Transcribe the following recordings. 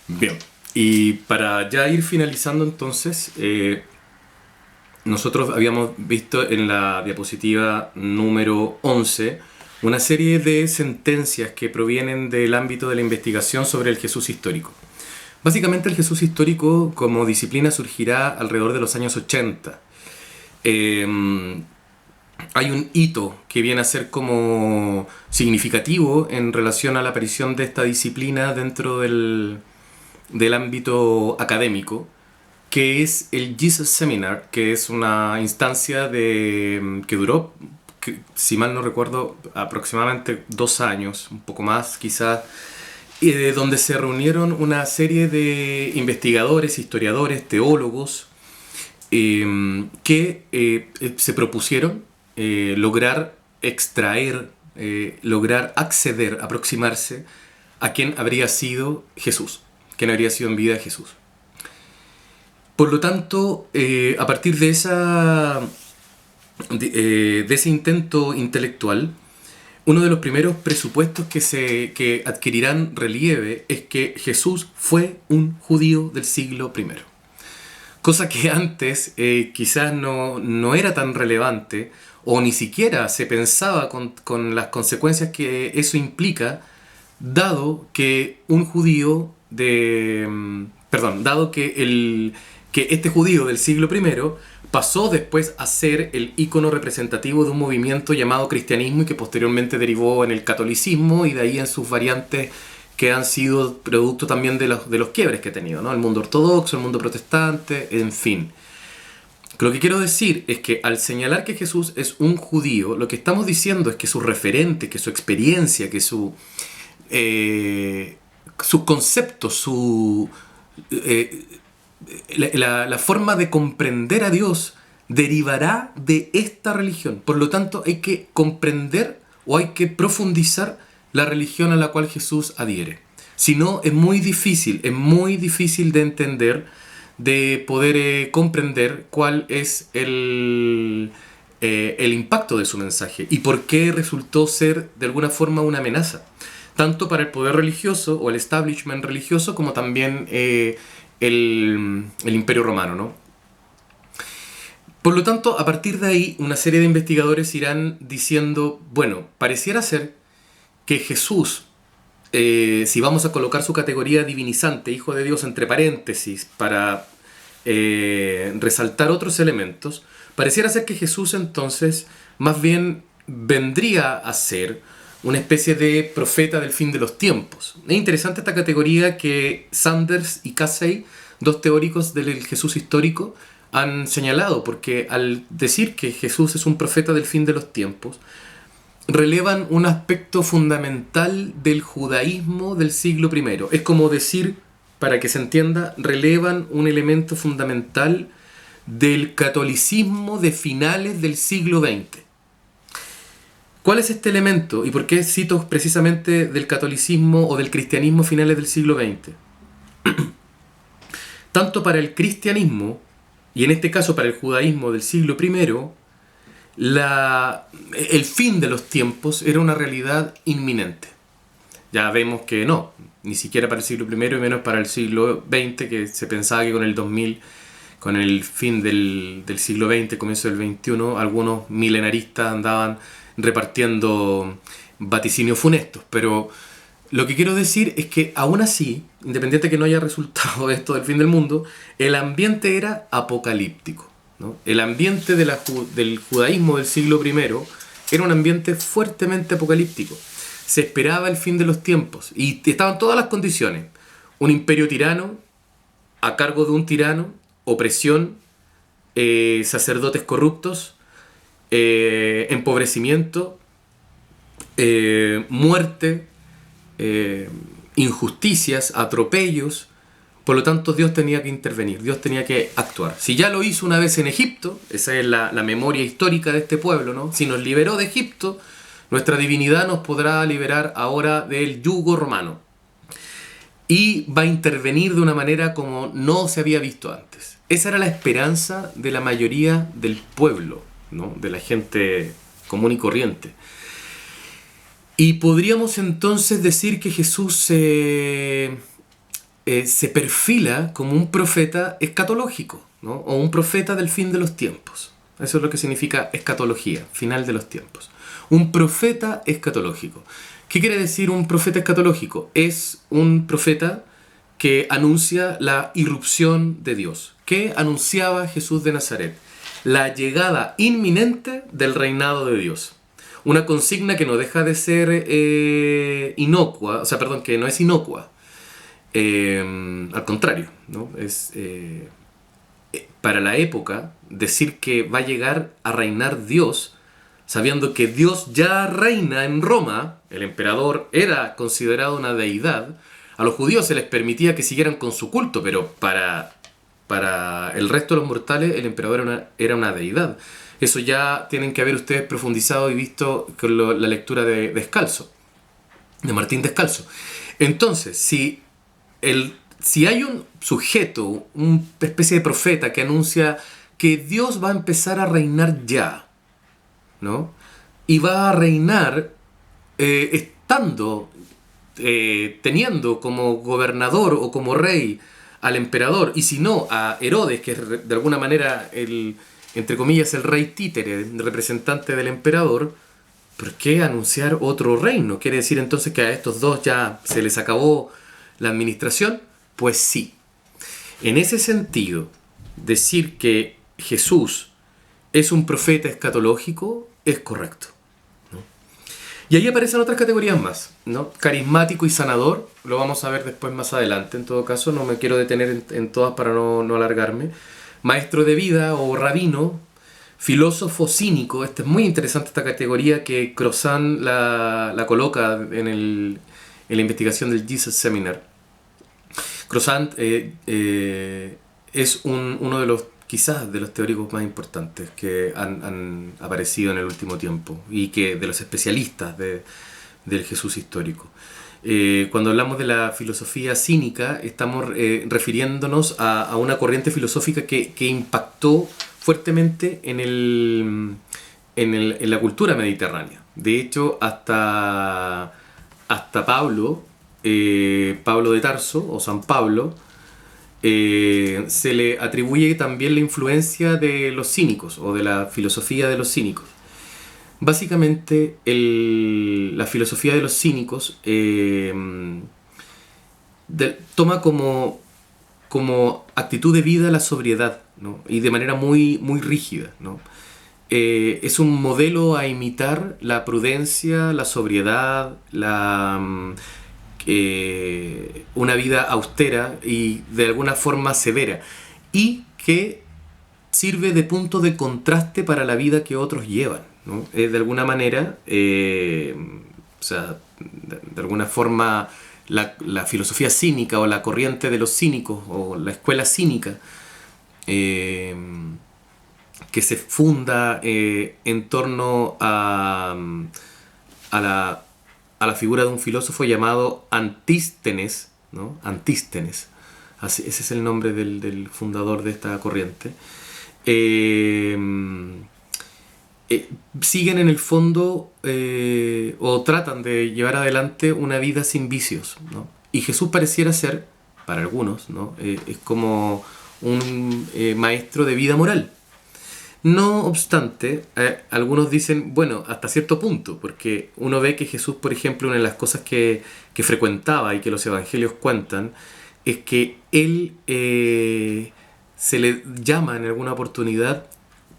Bien, y para ya ir finalizando entonces, nosotros habíamos visto en la diapositiva número 11 una serie de sentencias que provienen del ámbito de la investigación sobre el Jesús histórico. Básicamente el Jesús histórico como disciplina surgirá alrededor de los años 80. Eh, Hay un hito que viene a ser como significativo en relación a la aparición de esta disciplina dentro del ámbito académico, que es el Jesus Seminar, que es una instancia que duró, si mal no recuerdo, aproximadamente 2 años, un poco más quizás, donde se reunieron una serie de investigadores, historiadores, teólogos, que se propusieron lograr extraer, lograr acceder, aproximarse a quién habría sido Jesús, quién habría sido en vida Jesús. Por lo tanto, a partir de ese intento intelectual, uno de los primeros presupuestos que adquirirán relieve es que Jesús fue un judío del siglo I. Cosa que antes quizás no era tan relevante o ni siquiera se pensaba con las consecuencias que eso implica, dado que un judío dado que este judío del siglo I pasó después a ser el ícono representativo de un movimiento llamado cristianismo y que posteriormente derivó en el catolicismo y de ahí en sus variantes que han sido producto también de los quiebres que ha tenido, ¿no? El mundo ortodoxo, el mundo protestante, en fin. Lo que quiero decir es que al señalar que Jesús es un judío, lo que estamos diciendo es que su referente, que su experiencia, que sus conceptos, eh, la forma de comprender a Dios derivará de esta religión. Por lo tanto, hay que comprender o hay que profundizar la religión a la cual Jesús adhiere. Si no, es muy difícil de entender, de poder comprender cuál es el impacto de su mensaje y por qué resultó ser de alguna forma una amenaza, tanto para el poder religioso o el establishment religioso como también el Imperio Romano, ¿no? Por lo tanto, a partir de ahí, una serie de investigadores irán diciendo, bueno, pareciera ser que Jesús, si vamos a colocar su categoría divinizante, Hijo de Dios entre paréntesis, para resaltar otros elementos, pareciera ser que Jesús entonces más bien vendría a ser una especie de profeta del fin de los tiempos. Es interesante esta categoría que Sanders y Casey, dos teóricos del Jesús histórico, han señalado, porque al decir que Jesús es un profeta del fin de los tiempos, relevan un aspecto fundamental del judaísmo del siglo I. Es como decir, para que se entienda, relevan un elemento fundamental del catolicismo de finales del siglo XX. ¿Cuál es este elemento? ¿Y por qué cito precisamente del catolicismo o del cristianismo finales del siglo XX? Tanto para el cristianismo, y en este caso para el judaísmo del siglo I, el fin de los tiempos era una realidad inminente. Ya vemos que no, ni siquiera para el siglo I y menos para el siglo XX, que se pensaba que con el 2000, con el fin del siglo XX, comienzo del XXI, algunos milenaristas andaban repartiendo vaticinios funestos. Pero lo que quiero decir es que aún así, independiente de que no haya resultado esto del fin del mundo, el ambiente era apocalíptico, ¿no? El ambiente del judaísmo del siglo I era un ambiente fuertemente apocalíptico. Se esperaba el fin de los tiempos y estaban todas las condiciones. Un imperio tirano, a cargo de un tirano, opresión, sacerdotes corruptos, empobrecimiento, muerte, injusticias, atropellos. Por lo tanto, Dios tenía que intervenir, Dios tenía que actuar. Si ya lo hizo una vez en Egipto, esa es la memoria histórica de este pueblo, ¿no? Si nos liberó de Egipto, nuestra divinidad nos podrá liberar ahora del yugo romano. Y va a intervenir de una manera como no se había visto antes. Esa era la esperanza de la mayoría del pueblo, ¿no? De la gente común y corriente. Y podríamos entonces decir que Jesús se perfila como un profeta escatológico, ¿no? O un profeta del fin de los tiempos. Eso es lo que significa escatología, final de los tiempos. Un profeta escatológico. ¿Qué quiere decir un profeta escatológico? Es un profeta que anuncia la irrupción de Dios. ¿Qué anunciaba Jesús de Nazaret? La llegada inminente del reinado de Dios. Una consigna que no deja de ser inocua, o sea, perdón, que no es inocua. Al contrario, ¿no? Para la época, decir que va a llegar a reinar Dios, sabiendo que Dios ya reina en Roma, el emperador era considerado una deidad, a los judíos se les permitía que siguieran con su culto, pero para el resto de los mortales el emperador era una deidad. Eso ya tienen que haber ustedes profundizado y visto con la lectura de Descalzo, de Martín Descalzo. Entonces, si hay un sujeto, una especie de profeta que anuncia que Dios va a empezar a reinar ya, ¿no? Y va a reinar teniendo como gobernador o como rey al emperador, y si no, a Herodes, que es de alguna manera entre comillas, el rey títere, el representante del emperador, ¿por qué anunciar otro reino? ¿Quiere decir entonces que a estos dos ya se les acabó la administración? Pues sí. En ese sentido, decir que Jesús es un profeta escatológico es correcto, ¿no? Y ahí aparecen otras categorías más, ¿no? Carismático y sanador, lo vamos a ver después más adelante, en todo caso, no me quiero detener en todas para no alargarme. Maestro de vida o rabino, filósofo cínico, es muy interesante esta categoría que Crozat la coloca en la investigación del Jesus Seminar. Crozat es uno de los, quizás, de los teóricos más importantes que han aparecido en el último tiempo y que de los especialistas del Jesús histórico. Cuando hablamos de la filosofía cínica, estamos refiriéndonos a una corriente filosófica que impactó fuertemente en la cultura mediterránea. De hecho, hasta Pablo de Tarso, o San Pablo, se le atribuye también la influencia de los cínicos, o de la filosofía de los cínicos. Básicamente, la filosofía de los cínicos toma como actitud de vida la sobriedad, ¿no? Y de manera muy, muy rígida, ¿no? Es un modelo a imitar la prudencia, la sobriedad, una vida austera y de alguna forma severa, y que sirve de punto de contraste para la vida que otros llevan, ¿no? De alguna manera, o sea, de alguna forma, la filosofía cínica o la corriente de los cínicos o la escuela cínica que se funda en torno a la figura de un filósofo llamado Antístenes, ¿no? Antístenes, ese es el nombre del fundador de esta corriente. Siguen en el fondo o tratan de llevar adelante una vida sin vicios, ¿no? Y Jesús pareciera ser, para algunos, ¿no? Es como un maestro de vida moral. No obstante, algunos dicen, bueno, hasta cierto punto, porque uno ve que Jesús, por ejemplo, una de las cosas que frecuentaba y que los evangelios cuentan, es que él se le llama en alguna oportunidad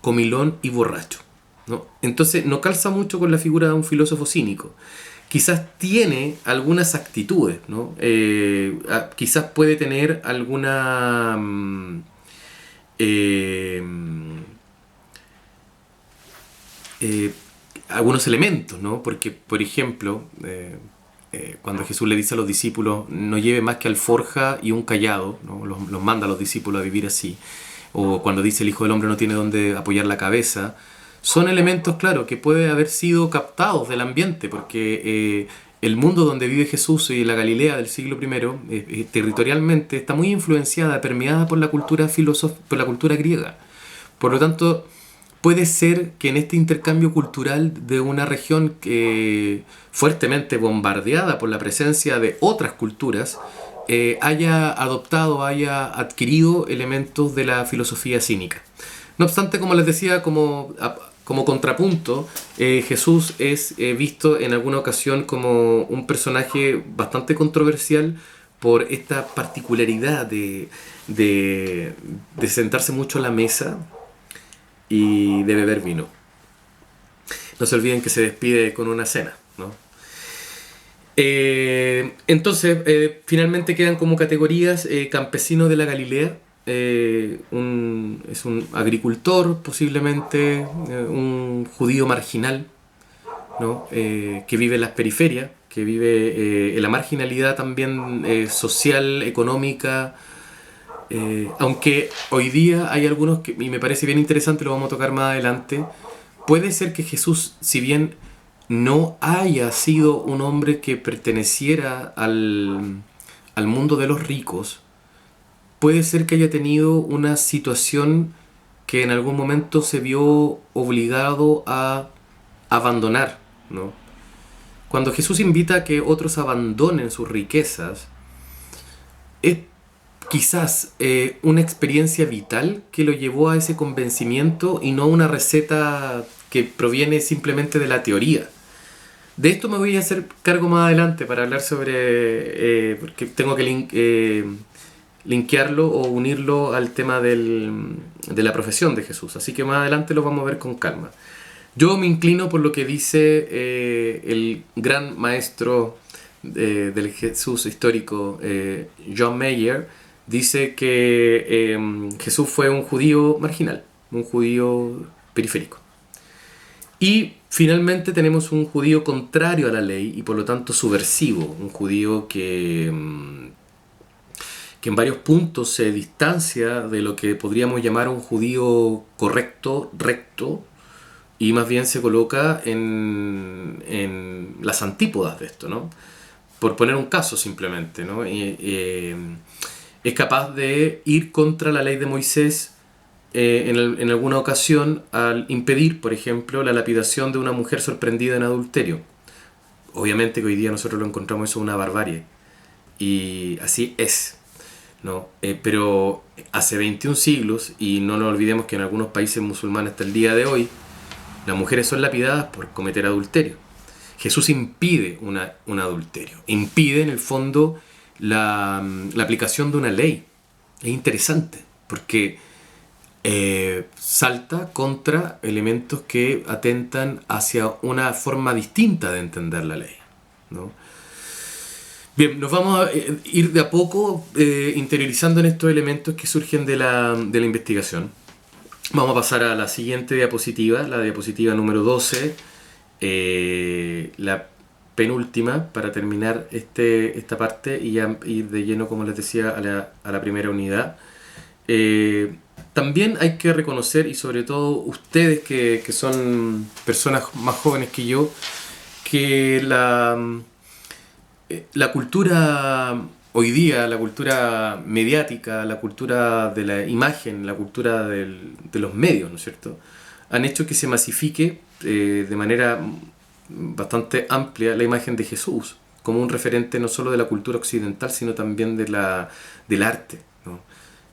comilón y borracho, ¿no? Entonces no calza mucho con la figura de un filósofo cínico. Quizás tiene algunas actitudes, ¿no? Quizás puede tener alguna algunos elementos, ¿no? Porque, por ejemplo, cuando Jesús le dice a los discípulos no lleve más que alforja y un cayado, ¿no? Los manda a los discípulos a vivir así. O cuando dice el Hijo del Hombre no tiene dónde apoyar la cabeza, son elementos, claro, que pueden haber sido captados del ambiente, porque el mundo donde vive Jesús y la Galilea del siglo I, territorialmente, está muy influenciada, permeada por la cultura por la cultura griega. Por lo tanto, puede ser que en este intercambio cultural de una región fuertemente bombardeada por la presencia de otras culturas, haya adoptado, haya adquirido elementos de la filosofía cínica. No obstante, como les decía, como contrapunto, Jesús es visto en alguna ocasión como un personaje bastante controversial por esta particularidad de sentarse mucho a la mesa y de beber vino. No se olviden que se despide con una cena, ¿no? Entonces, finalmente quedan como categorías campesino de la Galilea, es un agricultor posiblemente, un judío marginal, ¿no? Que vive en las periferias, que vive en la marginalidad también social, económica, aunque hoy día hay algunos que, y me parece bien interesante, lo vamos a tocar más adelante, puede ser que Jesús, si bien no haya sido un hombre que perteneciera al mundo de los ricos, puede ser que haya tenido una situación que en algún momento se vio obligado a abandonar, ¿no? Cuando Jesús invita a que otros abandonen sus riquezas, es quizás una experiencia vital que lo llevó a ese convencimiento y no una receta que proviene simplemente de la teoría. De esto me voy a hacer cargo más adelante para hablar sobre, porque tengo que linkearlo o unirlo al tema de la profesión de Jesús. Así que más adelante lo vamos a ver con calma. Yo me inclino por lo que dice el gran maestro del Jesús histórico, John Mayer. Dice que Jesús fue un judío marginal, un judío periférico. Y finalmente tenemos un judío contrario a la ley y por lo tanto subversivo, un judío que en varios puntos se distancia de lo que podríamos llamar un judío correcto, recto, y más bien se coloca en las antípodas de esto, ¿no? Por poner un caso simplemente, ¿no? Es capaz de ir contra la ley de Moisés en alguna ocasión al impedir, por ejemplo, la lapidación de una mujer sorprendida en adulterio. Obviamente que hoy día nosotros lo encontramos eso una barbarie. Y así es, ¿no? Pero hace 21 siglos, y no nos olvidemos que en algunos países musulmanes hasta el día de hoy, las mujeres son lapidadas por cometer adulterio. Jesús impide un adulterio. Impide, en el fondo, la aplicación de una ley. Es interesante, porque salta contra elementos que atentan hacia una forma distinta de entender la ley, ¿no? Bien, nos vamos a ir de a poco interiorizando en estos elementos que surgen de la investigación. Vamos a pasar a la siguiente diapositiva, la diapositiva número 12, la penúltima, para terminar esta parte y ya ir de lleno, como les decía, a la primera unidad. También hay que reconocer, y sobre todo ustedes que son personas más jóvenes que yo, que la cultura hoy día, la cultura mediática, la cultura de la imagen, la cultura de los medios, ¿no es cierto?, han hecho que se masifique de manera bastante amplia la imagen de Jesús como un referente no solo de la cultura occidental, sino también del arte, ¿no?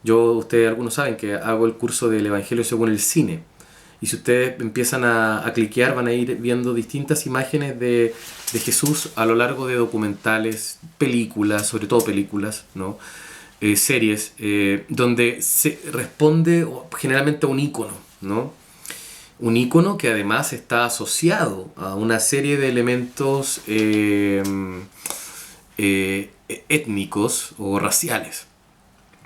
Ustedes algunos saben que hago el curso del Evangelio según el cine. Y si ustedes empiezan a cliquear, van a ir viendo distintas imágenes de Jesús a lo largo de documentales, películas, sobre todo películas, ¿no? Series, donde se responde generalmente a un ícono, ¿no? Un ícono que además está asociado a una serie de elementos étnicos o raciales,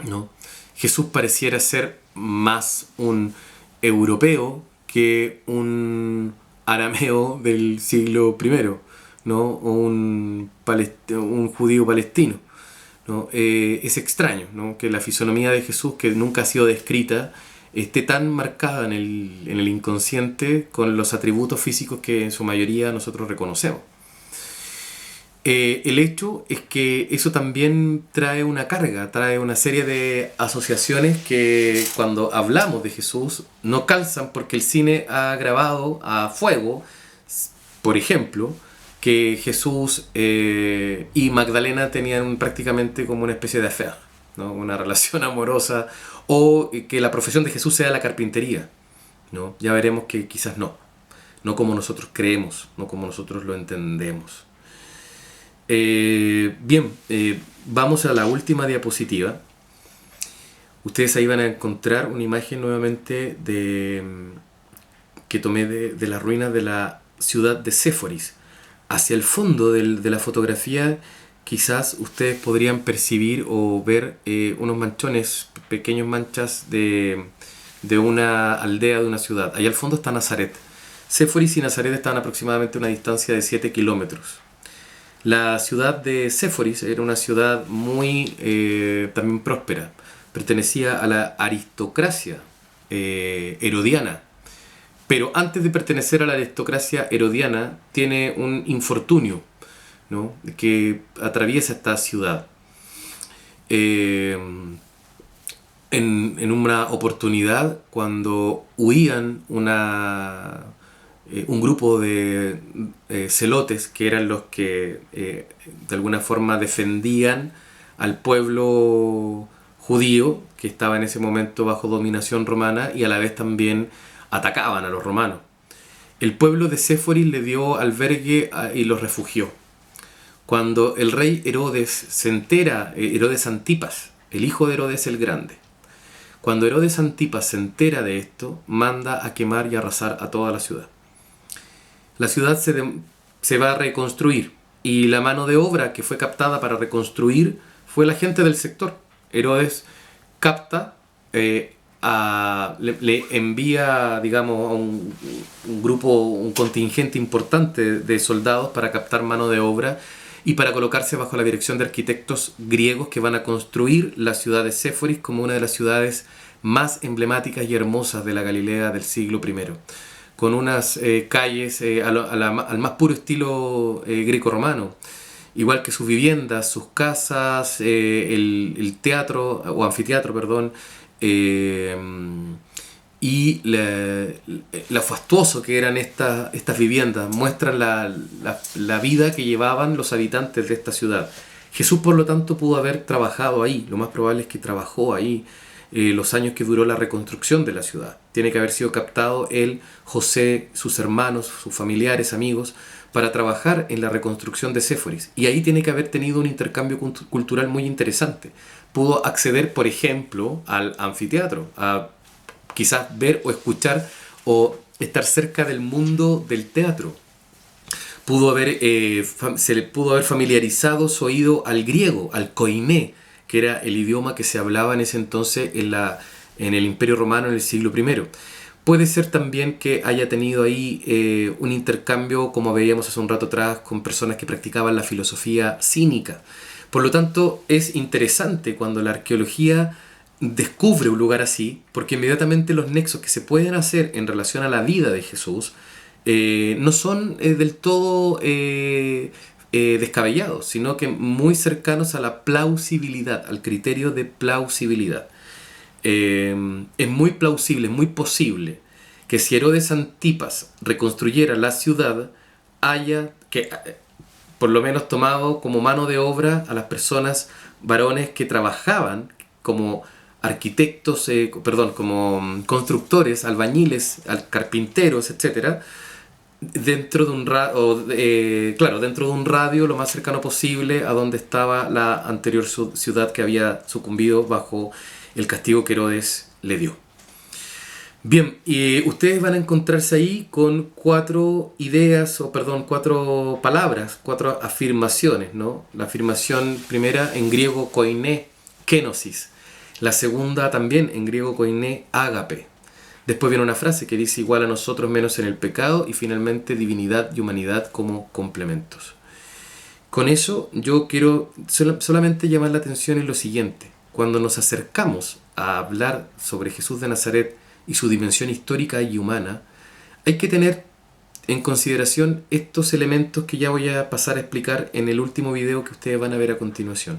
¿no? Jesús pareciera ser más un europeo que un arameo del siglo I, ¿no? O un judío palestino, ¿no? Es extraño, ¿no?, que la fisonomía de Jesús, que nunca ha sido descrita, esté tan marcada en el inconsciente con los atributos físicos que en su mayoría nosotros reconocemos. El hecho es que eso también trae una carga, trae una serie de asociaciones que cuando hablamos de Jesús no calzan, porque el cine ha grabado a fuego, por ejemplo, que Jesús y Magdalena tenían prácticamente como una especie de affair, ¿no? Una relación amorosa, o que la profesión de Jesús sea la carpintería, ¿no? Ya veremos que quizás no como nosotros creemos, no como nosotros lo entendemos. Bien, vamos a la última diapositiva. Ustedes ahí van a encontrar una imagen nuevamente que tomé de las ruinas de la ciudad de Séforis. Hacia el fondo de la fotografía quizás ustedes podrían percibir o ver unos manchones, pequeñas manchas de una aldea, de una ciudad. Allá al fondo está Nazaret. Séforis y Nazaret están aproximadamente a una distancia de 7 kilómetros. La ciudad de Séforis era una ciudad muy también próspera. Pertenecía a la aristocracia herodiana. Pero antes de pertenecer a la aristocracia herodiana, tiene un infortunio, ¿no? Que atraviesa esta ciudad. En una oportunidad, cuando huían un grupo de celotes, que eran los que de alguna forma defendían al pueblo judío, que estaba en ese momento bajo dominación romana, y a la vez también atacaban a los romanos. El pueblo de Séforis le dio albergue y los refugió. Cuando el rey Herodes se entera, Herodes Antipas, el hijo de Herodes el Grande, cuando Herodes Antipas se entera de esto, manda a quemar y arrasar a toda la ciudad. La ciudad se va a reconstruir, y la mano de obra que fue captada para reconstruir fue la gente del sector. Herodes capta, le envía, digamos, a un grupo, un contingente importante de soldados para captar mano de obra y para colocarse bajo la dirección de arquitectos griegos que van a construir la ciudad de Séforis como una de las ciudades más emblemáticas y hermosas de la Galilea del siglo I, con unas calles al más puro estilo greco-romano, igual que sus viviendas, sus casas, el teatro, o anfiteatro, perdón, y lo fastuoso que eran estas viviendas. Muestran la vida que llevaban los habitantes de esta ciudad. Jesús, por lo tanto, pudo haber trabajado ahí. Lo más probable es que trabajó ahí los años que duró la reconstrucción de la ciudad. Tiene que haber sido captado él, José, sus hermanos, sus familiares, amigos, para trabajar en la reconstrucción de Séforis. Y ahí tiene que haber tenido un intercambio cultural muy interesante. Pudo acceder, por ejemplo, al anfiteatro, a quizás ver o escuchar o estar cerca del mundo del teatro. Se le pudo haber familiarizado su oído al griego, al koiné, que era el idioma que se hablaba en ese entonces en el Imperio Romano en el siglo I. Puede ser también que haya tenido ahí un intercambio, como veíamos hace un rato atrás, con personas que practicaban la filosofía cínica. Por lo tanto, es interesante cuando la arqueología descubre un lugar así, porque inmediatamente los nexos que se pueden hacer en relación a la vida de Jesús no son del todo descabellados, sino que muy cercanos a la plausibilidad, al criterio de plausibilidad. Es muy plausible, es muy posible que si Herodes Antipas reconstruyera la ciudad, haya que por lo menos tomado como mano de obra a las personas, varones que trabajaban como arquitectos, como constructores, albañiles, carpinteros, etc., dentro de un radio lo más cercano posible a donde estaba la anterior ciudad que había sucumbido bajo el castigo que Herodes le dio. Bien, y ustedes van a encontrarse ahí con cuatro palabras, cuatro afirmaciones, ¿no? La afirmación primera en griego koiné, kenosis. La segunda también en griego koiné, ágape. Después viene una frase que dice igual a nosotros menos en el pecado, y finalmente divinidad y humanidad como complementos. Con eso yo quiero solamente llamar la atención en lo siguiente. Cuando nos acercamos a hablar sobre Jesús de Nazaret y su dimensión histórica y humana, hay que tener en consideración estos elementos que ya voy a pasar a explicar en el último video que ustedes van a ver a continuación.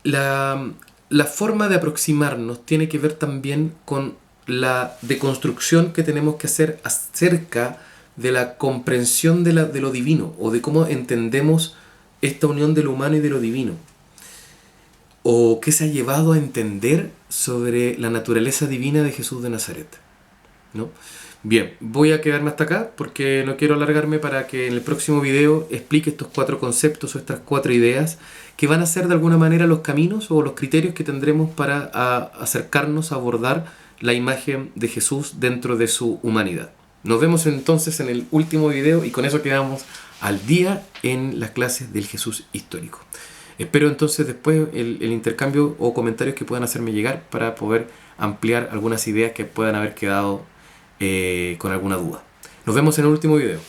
La forma de aproximarnos tiene que ver también con la deconstrucción que tenemos que hacer acerca de la comprensión de lo divino, o de cómo entendemos esta unión de lo humano y de lo divino, o qué se ha llevado a entender sobre la naturaleza divina de Jesús de Nazaret, ¿no? Bien, voy a quedarme hasta acá porque no quiero alargarme, para que en el próximo video explique estos 4 conceptos o estas 4 ideas que van a ser de alguna manera los caminos o los criterios que tendremos para acercarnos a abordar la imagen de Jesús dentro de su humanidad. Nos vemos entonces en el último video, y con eso quedamos al día en las clases del Jesús histórico. Espero entonces después el intercambio o comentarios que puedan hacerme llegar para poder ampliar algunas ideas que puedan haber quedado con alguna duda. Nos vemos en el último video.